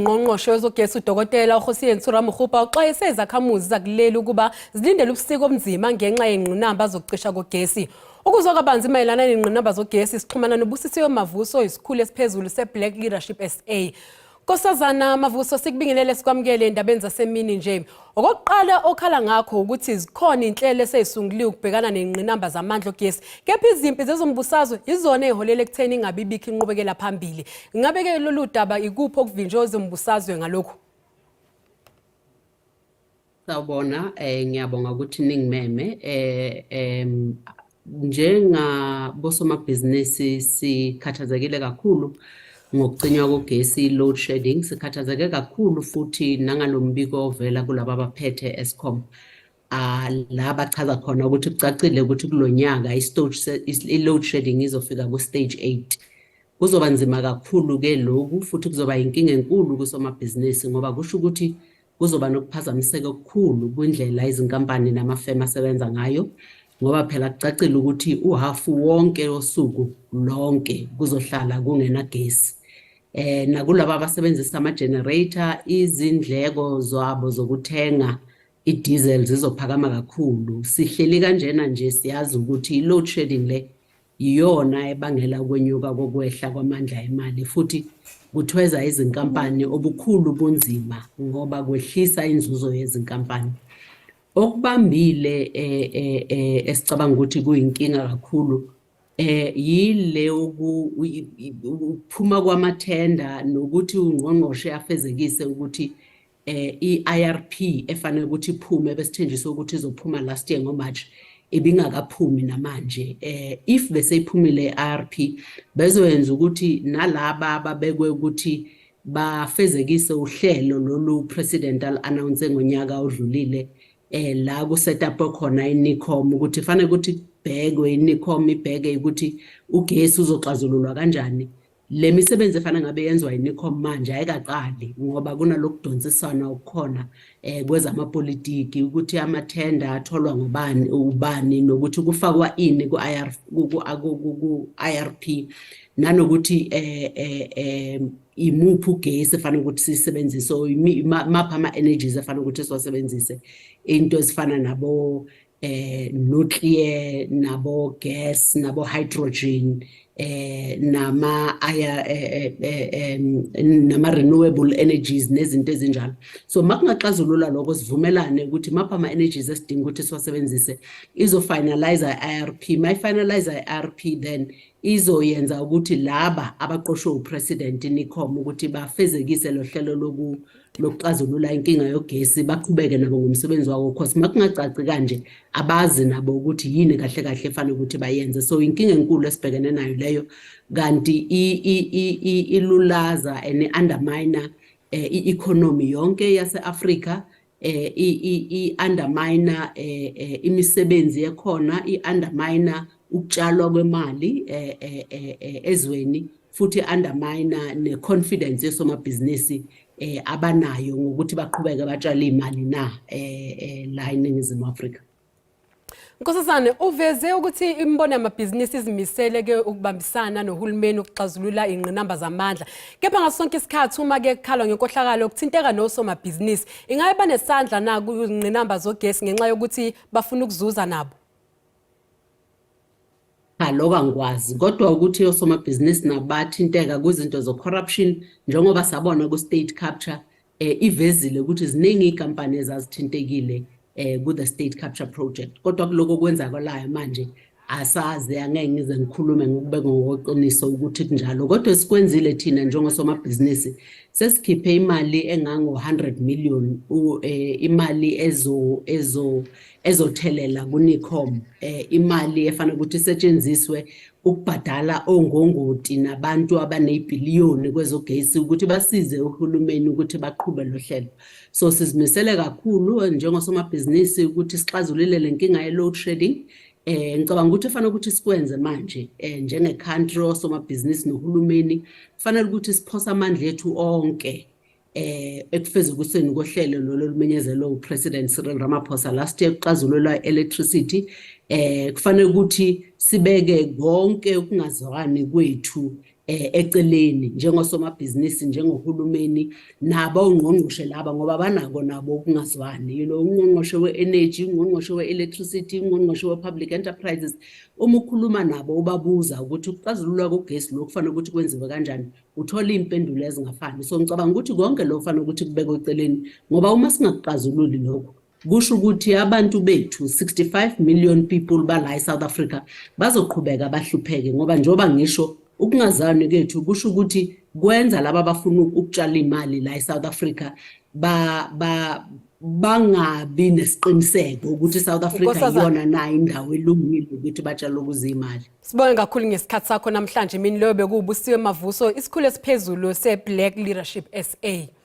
Ngqongqoshe wezogesi uDokotela uKgosientsho Ramokgopa uxwayise izakhamuzi zakuleli ukuba zilindele ubusika obunzima ngenxa yezingqinamba zokucisha kogesi. Ukuzwa kabanzi mayelana nezingqinamba zogesi sixhumana noBusisiwe Mavuso oyisikhulu esiphezulu seBlack Leadership SA. Nkosazana Mavuso, sikubingelele sikwamukele endabeni zasemini nje. Okokuqala okhala ngakho ukuthi zikhona inhlelo eseyisungulwe ukubhekana nezingqinamba zamandla ogesi. Kepha izimpi zezombusazwe izona eziholele ekutheni ingabibikho inqubekela phambili. Ngabeke lolu daba ikuphi okuvinjwe ezombusazwe ngalokho? Sawubona, ngiyabonga ukuthi ningimeme. Njengabosomabhizinisi sikhathazekile kakhulu ngokucinywa kogesi, load shedding, sikhathazeke kakhulu futhi nangalombiko ovela kulabo abaphethe Eskom. La bachaza khona ukuthi kucacile ukuthi kulonyaka i-load shedding izofika ku-stage 8. Kuzoba nzima kakhulu ke lokhu futhi kuzoba inkinga enkulu kusomabhizinisi ngoba kusho ukuthi kuzoba nokuphazamiseka okukhulu kwindlela izinkampani namafema asebenza ngayo. Ngoba phela kucacile ukuthi uhafu wonke osuku lonke kuzohlala kungena gesi. Nakulabo abasebenzisa ama-generator, izindleko zabo zokuthenga i-diesel zizophakama kakhulu. Sihleli kanjena nje siyazi ukuthi i-load shedding le iyona ebangela ukwenyuka kokwehla kwamandla emali futhi kuthweza izinkampani obukhulu bunzima ngoba kwehlisa inzuzo yezinkampani. Okubambile esicabanga ukuthi kuyinkinga kakhulu yile ukuphuma kwamathenda nokuthi uNgqongqoshe afezekise ukuthi i-IRP efanele ukuthi iphume besithenjiswe ukuthi izophuma last year ngoMarch ibingakaphumi namanje. If beseyiphumile i-IRP bezoyenza ukuthi nalaba ababekwe ukuthi bafezekise uhlelo lolu presidential announce ngonyaka odlulile la ku set up khona iNicom ukuthi fanele ukuthi bhekwe iNicom ibheke ukuthi ugesi uzoxazululwa kanjani. Le misebenzi efanele ngabe yenziwa iNicom manje ayikaqali ngoba kunalokudonsisana ukukhona kwezamapolitiki ukuthi amathenda atholwa ngubani ubani nokuthi kufakwa ini ku-IRP nanokuthi imuphi ugesi efanele ukuthi sisebenzise maphi ama-energies efanele ukuthi siwasebenzise into ezifana nabo nuclear nabo gas nabo hydrogen nama renewable energies nezinto ezinjalo. So makungaxazulula lokho sivumelane ukuthi maphi ama-energies esidinga ukuthi siwasebenzise izo-finalize i-IRP. Mayi-finalize i-IRP then izoyenza ukuthi laba abaqoshwe upresident iNicom ukuthi bafezekise lo hlelo lokuxazulula inkinga yogesi baqhubeke nabo ngomsebenzi wabo because makungacaci kanje abazi nabo ukuthi yini kahle kahle efanele ukuthi bayenze. So inkinga enkulu esibhekene nayo leyo kanti ilulaza undermine i-economy yonke yase-Afrika, i-undermine imisebenzi ekhona, i-undermine ukutshalwa kwemali ezweni futhi undermine ne-confidence yesomabhizinisi abanayo ngokuthi baqhubeke batshale imali la eNingizimu Afrika. Nkosazana, uveze ukuthi Imboni yamabhizinisi izimisele ke ukubambisana nohulumeni ukuxazulula izingqinamba zamandla. Kepha ngasonke isikhathi uma ke kukhalwa ngenkohlakalo ukuthinteka nosomabhizinisi, ingabe banesandla na kuzingqinamba zogesi ngenxa yokuthi bafuna ukuzuza nabo? Lokho angikwazi kodwa ukuthi osomabhizinisi nabathinteka kuzinto zo-corruption njengoba sabona ku-state capture ivezile ukuthi ziningi ikampani ezazithintekile ku-the state capture project. Kodwa kuloko kwenzakalayo manje asazi angeke ngize ngikhulume ngokubeka ngoqiniso ukuthi kunjalo. Kodwa sikwenzile thina njengosomabhizinisi sesikhiphe imali engango-100 million imali ezothelela kuNicom, imali efanele ukuthi isetshenziswe ukubhadala ongongoti nabantu abanezibhiliyoni kwezogesi ukuthi basize uhulumeni ukuthi baqhube lo hlelo. So sizimisele kakhulu njengosomabhizinisi ukuthi sixazulule le nkinga ye-load shedding. Ngicabanga ukuthi fanele ukuthi sikwenze manje njenge-country osomabhizinisi nohulumeni fanele ukuthi siphosa amandla ethu onke ekufezekiseni kohlelo lolumenyezelwe uPresident Cyril Ramaphosa last year kuxazululwa electricity. Kufanele ukuthi sibeke konke ukungazwani kwethu eceleni njengosomabhizinisi njengohulumeni nabo ongqongqoshe laba ngoba banako nabo ukungazwani ungqongqoshe we-energy, ungqongqoshe we-electricity, ungqongqoshe we-public enterprises. Uma ukhuluma nabo ubabuza ukuthi ukuxazululwa kogesi lokhu kufanele ukuthi kwenziwe kanjani, uthola impendulo ezingafani. So ngicabanga ukuthi konke lokho kufanele ukuthi kubekwe eceleni ngoba uma singakuxazululi lokho kusho ukuthi abantu bethu 65 million people bala eSouth Africa bazoqhubeka bahlupheke ngoba njoba ngisho ukungazani kwethu kusho ukuthi kwenza laba abafuna ukutshala imali la eSouth Africa bangabi nesiqiniseko ukuthi South Africa iyona na indawo elungile ukuthi batshale ukuzimali. Sibonge kakhulu ngesikhathi sakho namhlanje. Mina lo bekuwubusisiwe Mavuso, isikhulu esiphezulu seBlack Leadership SA.